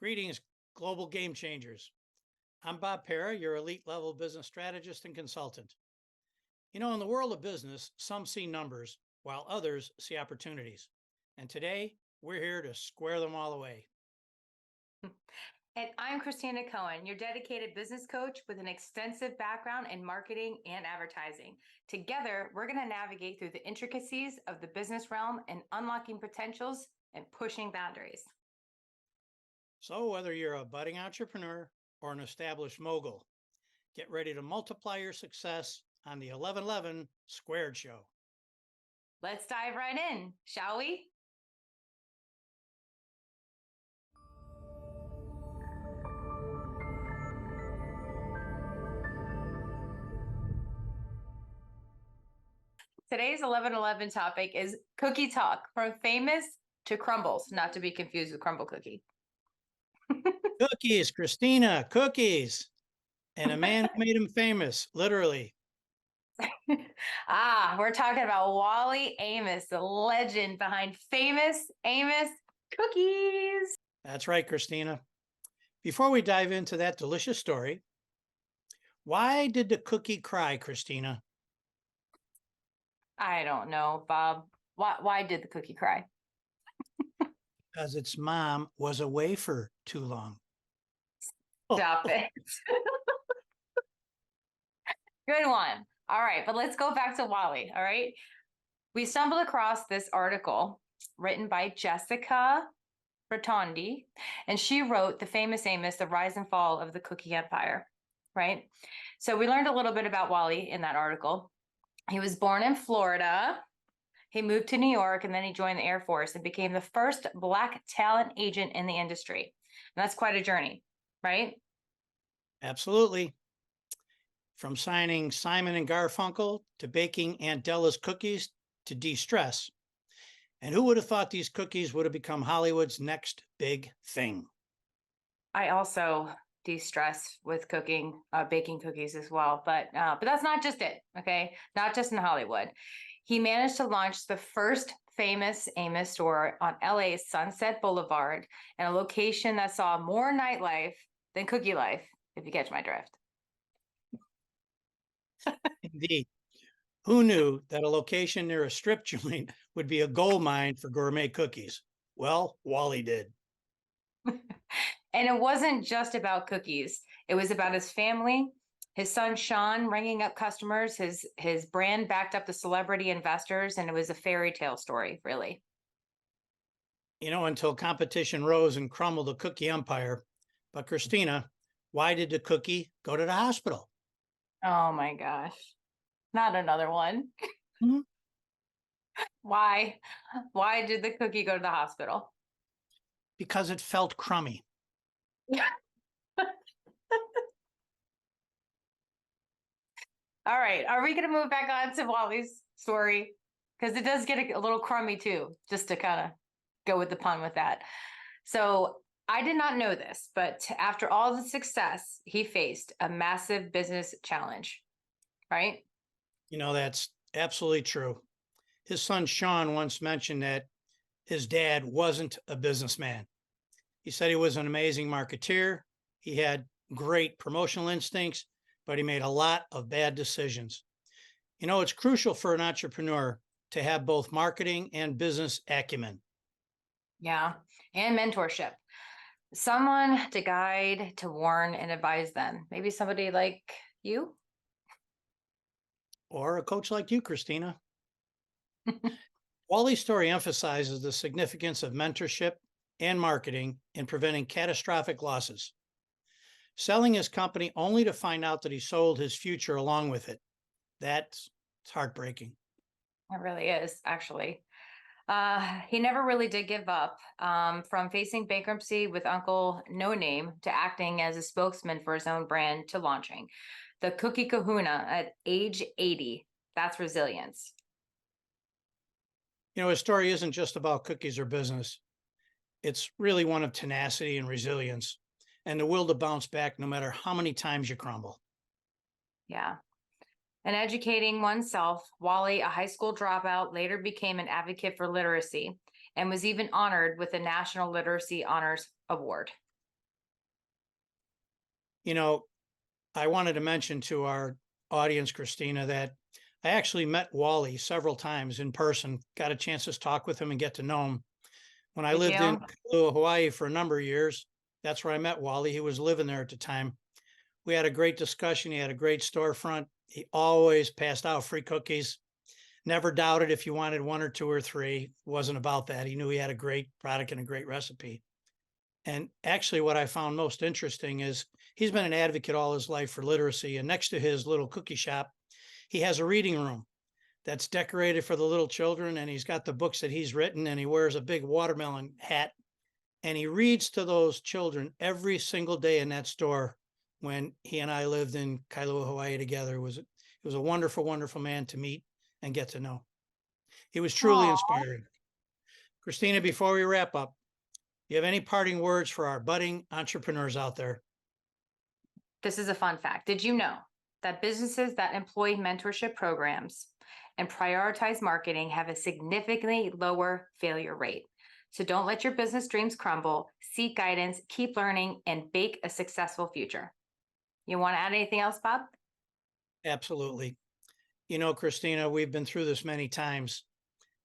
Greetings, global game changers. I'm Bob Para, your elite level business strategist and consultant. You know, in the world of business, some see numbers while others see opportunities. And today, we're here to square them all away. And I'm Christina Cohen, your dedicated business coach with an extensive background in marketing and advertising. Together, we're going to navigate through the intricacies of the business realm and unlocking potentials and pushing boundaries. So, whether you're a budding entrepreneur or an established mogul, get ready to multiply your success on the 1111 Squared Show. Let's dive right in, shall we? Today's 1111 topic is cookie talk, from famous to crumbles, not to be confused with crumble cookie. Cookies, Christina, cookies. And a man who made him famous, literally. We're talking about Wally Amos, the legend behind famous Amos cookies. That's right, Christina. Before we dive into that delicious story, why did the cookie cry, Christina? I don't know, Bob. Why did the cookie cry? Because its mom was away for too long. Stop it. Good one. All right, but let's go back to Wally. All right. We stumbled across this article written by Jessica Rotondi, and she wrote The Famous Amos, The Rise and Fall of the Cookie Empire, right? So we learned a little bit about Wally in that article. He was born in Florida. He moved to New York, and then he joined the Air Force and became the first Black talent agent in the industry. And that's quite a journey, right? Absolutely. From signing Simon and Garfunkel to baking Aunt Della's cookies to de-stress. And who would have thought these cookies would have become Hollywood's next big thing? I also de-stress with cooking, baking cookies as well. But that's not just it, okay? Not just in Hollywood. He managed to launch the first famous Amos store on LA's Sunset Boulevard, and a location that saw more nightlife than cookie life, if you catch my drift. Indeed. Who knew that a location near a strip joint would be a gold mine for gourmet cookies? Well, Wally did. And it wasn't just about cookies. It was about his family, his son Sean ringing up customers, his brand backed up the celebrity investors, and it was a fairy tale story, really. You know, until competition rose and crumbled the cookie empire. But Christina, why did the cookie go to the hospital? Oh my gosh. Not another one. Hmm? Why? Why did the cookie go to the hospital? Because it felt crummy. All right. Are we going to move back on to Wally's story? Because it does get a little crummy too, just to kind of go with the pun with that. So I did not know this, but after all the success, he faced a massive business challenge, right? You know, that's absolutely true. His son Sean once mentioned that his dad wasn't a businessman. He said he was an amazing marketeer. He had great promotional instincts, but he made a lot of bad decisions. You know, it's crucial for an entrepreneur to have both marketing and business acumen. Yeah. And mentorship. Someone to guide, to warn, and advise them. Maybe somebody like you. Or a coach like you, Christina. Wally's story emphasizes the significance of mentorship and marketing in preventing catastrophic losses. Selling his company only to find out that he sold his future along with it. That's heartbreaking. It really is, actually. He never really did give up. From facing bankruptcy with Uncle No Name to acting as a spokesman for his own brand to launching the Cookie Kahuna at age 80. That's resilience. You know, his story isn't just about cookies or business. It's really one of tenacity and resilience and the will to bounce back no matter how many times you crumble. Yeah. And educating oneself, Wally, a high school dropout, later became an advocate for literacy and was even honored with the National Literacy Honors Award. You know, I wanted to mention to our audience, Christina, that I actually met Wally several times in person, got a chance to talk with him and get to know him. When I Did lived in you? Kailua, Hawaii for a number of years, that's where I met Wally. He was living there at the time. We had a great discussion. He had a great storefront. He always passed out free cookies. Never doubted if you wanted one or two or three. It wasn't about that. He knew he had a great product and a great recipe. And actually, what I found most interesting is he's been an advocate all his life for literacy. And next to his little cookie shop, he has a reading room that's decorated for the little children. And he's got the books that he's written, and he wears a big watermelon hat. And he reads to those children every single day in that store. When he and I lived in Kailua, Hawaii together, it was a wonderful, wonderful man to meet and get to know. He was truly Aw. inspiring. Christina, before we wrap up, do you have any parting words for our budding entrepreneurs out there? This is a fun fact. Did you know that businesses that employ mentorship programs and prioritize marketing have a significantly lower failure rate? So don't let your business dreams crumble. Seek guidance, keep learning, and bake a successful future. You want to add anything else, Bob? Absolutely. You know, Christina, we've been through this many times,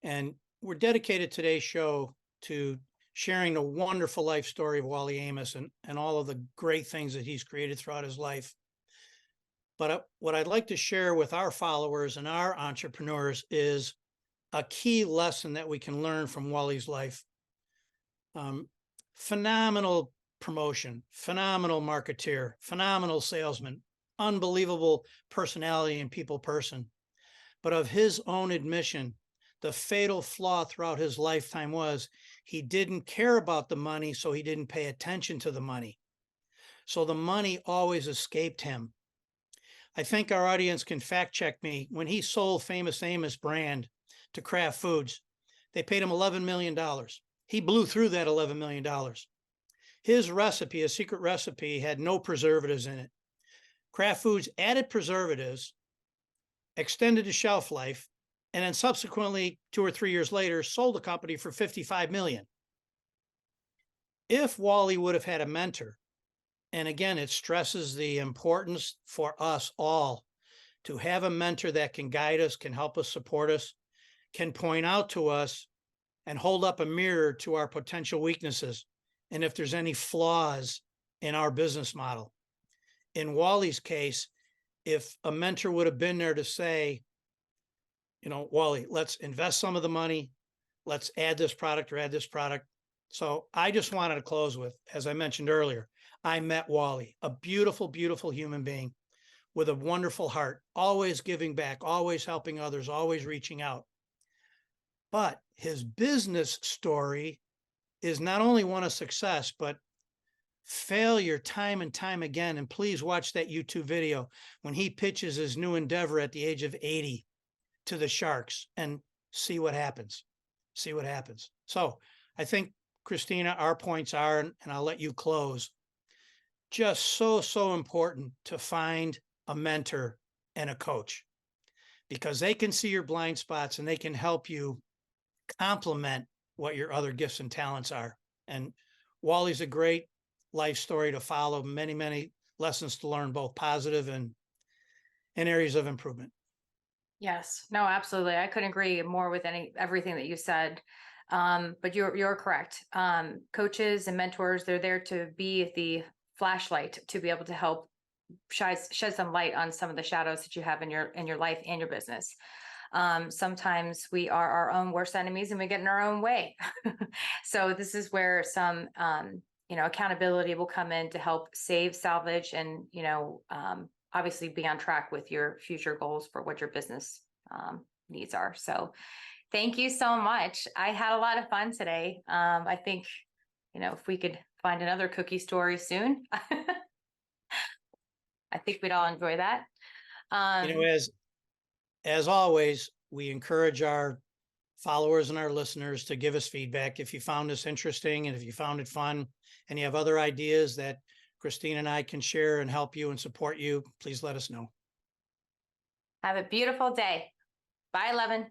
and we're dedicated today's show to sharing the wonderful life story of Wally Amos and all of the great things that he's created throughout his life. But what I'd like to share with our followers and our entrepreneurs is a key lesson that we can learn from Wally's life. Phenomenal promotion, phenomenal marketeer, phenomenal salesman, unbelievable personality and people person. But of his own admission, the fatal flaw throughout his lifetime was he didn't care about the money, so he didn't pay attention to the money. So the money always escaped him. I think our audience can fact check me. When he sold Famous Amos brand to Kraft Foods, they paid him $11 million. He blew through that $11 million. His recipe, a secret recipe, had no preservatives in it. Kraft Foods added preservatives, extended the shelf life, and then subsequently 2 or 3 years later sold the company for $55 million. If Wally would have had a mentor, and again, it stresses the importance for us all to have a mentor that can guide us, can help us, support us, can point out to us and hold up a mirror to our potential weaknesses and if there's any flaws in our business model. In Wally's case, if a mentor would have been there to say, you know, Wally, let's invest some of the money, let's add this product or add this product. So I just wanted to close with, as I mentioned earlier, I met Wally, a beautiful, beautiful human being with a wonderful heart, always giving back, always helping others, always reaching out. But his business story is not only one of success, but failure time and time again. And please watch that YouTube video when he pitches his new endeavor at the age of 80 to the Sharks and see what happens. See what happens. So I think, Christina, our points are, and I'll let you close, just so important to find a mentor and a coach because they can see your blind spots and they can help you complement what your other gifts and talents are. And Wally's a great life story to follow, many lessons to learn, both positive and areas of improvement. Yes, no, absolutely. I couldn't agree more with everything that you said. But you're correct. Coaches and mentors, they're there to be the flashlight to be able to help shed some light on some of the shadows that you have in your life and your business. Sometimes we are our own worst enemies and we get in our own way. So this is where some accountability will come in to help save, salvage, and obviously be on track with your future goals for what your business needs are. So thank you so much. I had a lot of fun today. I think, if we could find another cookie story soon, I think we'd all enjoy that. As always, we encourage our followers and our listeners to give us feedback. If you found this interesting and if you found it fun and you have other ideas that Christina and I can share and help you and support you, please let us know. Have a beautiful day. Bye, Levin.